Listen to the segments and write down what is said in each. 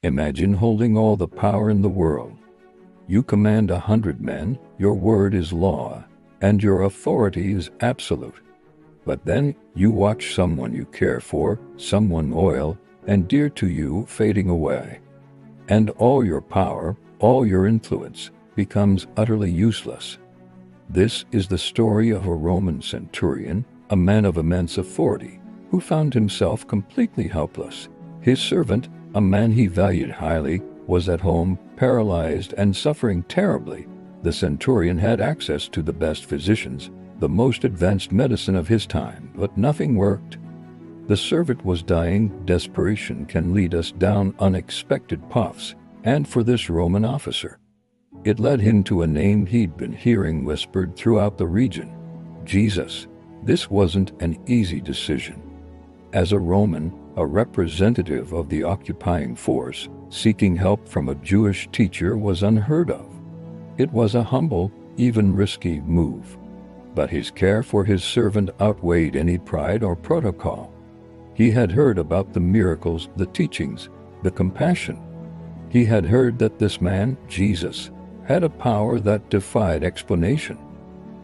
Imagine holding all the power in the world. You command 100 men, your word is law, and your authority is absolute. But then you watch someone you care for, someone loyal and dear to you, fading away. And all your power, all your influence, becomes utterly useless. This is the story of a Roman centurion, a man of immense authority, who found himself completely helpless. His servant, a man he valued highly, was at home, paralyzed and suffering terribly. The centurion had access to the best physicians, the most advanced medicine of his time, but nothing worked. The servant was dying. Desperation can lead us down unexpected paths, and for this Roman officer, it led him to a name he'd been hearing whispered throughout the region: Jesus. This wasn't an easy decision. As a Roman, a representative of the occupying force, seeking help from a Jewish teacher was unheard of. It was a humble, even risky move. But his care for his servant outweighed any pride or protocol. He had heard about the miracles, the teachings, the compassion. He had heard that this man, Jesus, had a power that defied explanation.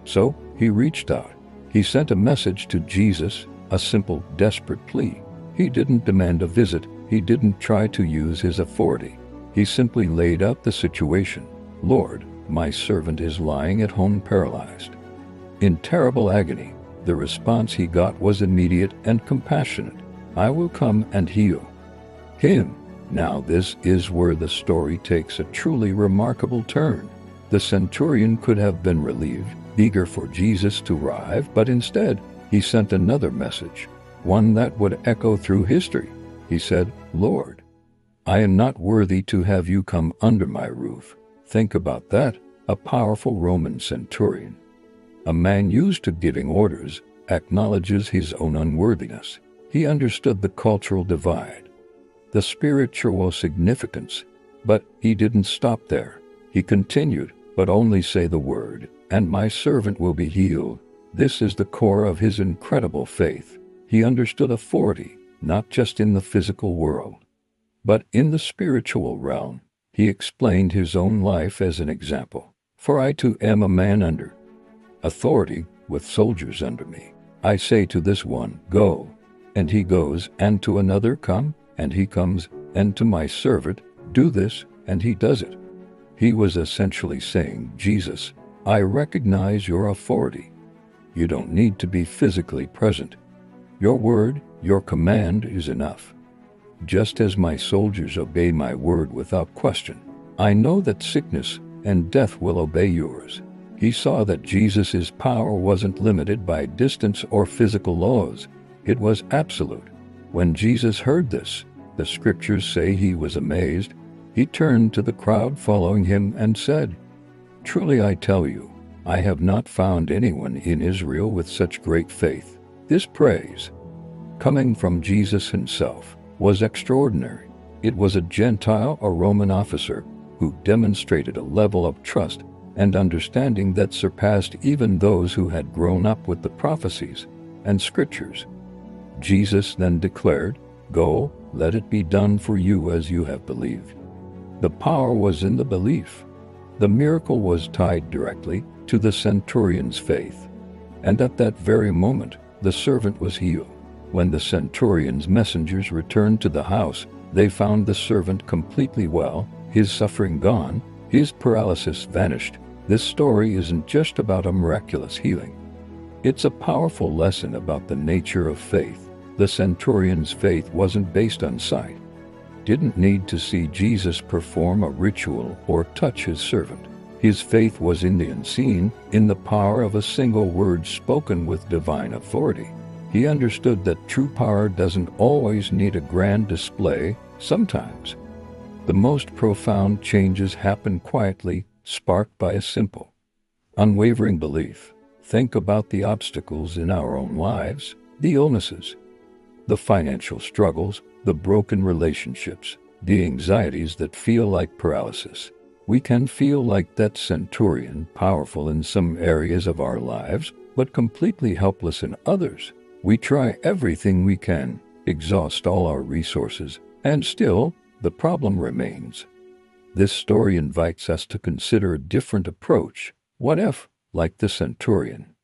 So he reached out. He sent a message to Jesus, a simple, desperate plea. He didn't demand a visit. He didn't try to use his authority. He simply laid out the situation. Lord, my servant is lying at home paralyzed. In terrible agony. The response he got was immediate and compassionate. I will come and heal him. Now this is where the story takes a truly remarkable turn. The centurion could have been relieved, eager for Jesus to arrive, but instead, he sent another message, one that would echo through history. He said, Lord, I am not worthy to have you come under my roof. Think about that. A powerful Roman centurion, a man used to giving orders, acknowledges his own unworthiness. He understood the cultural divide, the spiritual significance, but he didn't stop there. He continued, but only say the word, and my servant will be healed. This is the core of his incredible faith. He understood authority, not just in the physical world, but in the spiritual realm. He explained his own life as an example. For I too am a man under authority, with soldiers under me. I say to this one, go, and he goes, and to another, come, and he comes, and to my servant, do this, and he does it. He was essentially saying, Jesus, I recognize your authority. You don't need to be physically present. Your word, your command is enough. Just as my soldiers obey my word without question, I know that sickness and death will obey yours. He saw that Jesus' power wasn't limited by distance or physical laws. It was absolute. When Jesus heard this, the scriptures say he was amazed. He turned to the crowd following him and said, Truly I tell you, I have not found anyone in Israel with such great faith. This praise, coming from Jesus himself, was extraordinary. It was a Gentile, a Roman officer, who demonstrated a level of trust and understanding that surpassed even those who had grown up with the prophecies and scriptures. Jesus then declared, Go, let it be done for you as you have believed. The power was in the belief. The miracle was tied directly to the centurion's faith. And at that very moment, the servant was healed. When the centurion's messengers returned to the house, they found the servant completely well, his suffering gone, his paralysis vanished. This story isn't just about a miraculous healing. It's a powerful lesson about the nature of faith. The centurion's faith wasn't based on sight. Didn't need to see Jesus perform a ritual or touch his servant. His faith was in the unseen, in the power of a single word spoken with divine authority. He understood that true power doesn't always need a grand display. Sometimes, the most profound changes happen quietly, sparked by a simple, unwavering belief. Think about the obstacles in our own lives, the illnesses, the financial struggles, the broken relationships, the anxieties that feel like paralysis. We can feel like that centurion, powerful in some areas of our lives, but completely helpless in others. We try everything we can, exhaust all our resources, and still, The problem remains. This story invites us to consider a different approach. What if, like the centurion,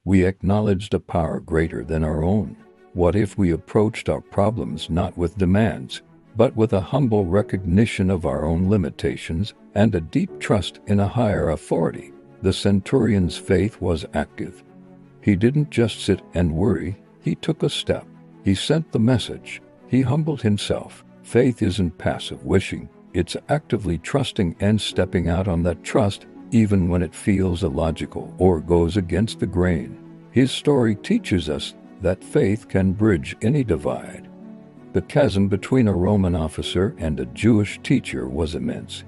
we acknowledged a power greater than our own? What if we approached our problems not with demands, but with a humble recognition of our own limitations and a deep trust in a higher authority? The centurion's faith was active. He didn't just sit and worry, he took a step. He sent the message. He humbled himself. Faith isn't passive wishing, it's actively trusting and stepping out on that trust, even when it feels illogical or goes against the grain. His story teaches us that faith can bridge any divide. The chasm between a Roman officer and a Jewish teacher was immense.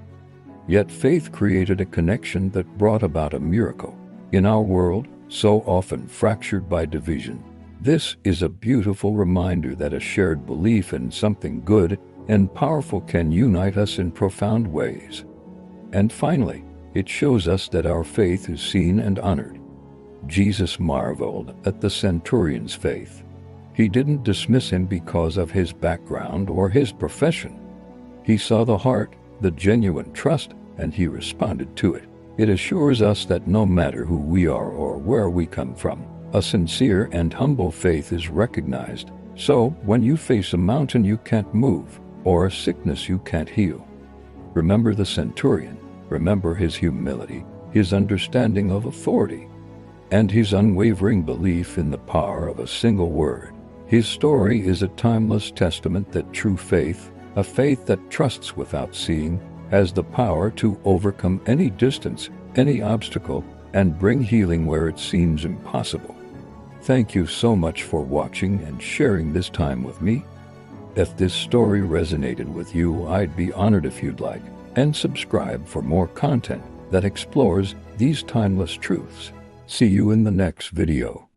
Yet faith created a connection that brought about a miracle. In our world, so often fractured by division, this is a beautiful reminder that a shared belief in something good and powerful can unite us in profound ways. And finally, it shows us that our faith is seen and honored. Jesus marveled at the centurion's faith. He didn't dismiss him because of his background or his profession. He saw the heart, the genuine trust, and he responded to it. It assures us that no matter who we are or where we come from, a sincere and humble faith is recognized. So, when you face a mountain you can't move, or a sickness you can't heal, remember the centurion, remember his humility, his understanding of authority, and his unwavering belief in the power of a single word. His story is a timeless testament that true faith, a faith that trusts without seeing, has the power to overcome any distance, any obstacle, and bring healing where it seems impossible. Thank you so much for watching and sharing this time with me. If this story resonated with you, I'd be honored if you'd like and subscribe for more content that explores these timeless truths. See you in the next video.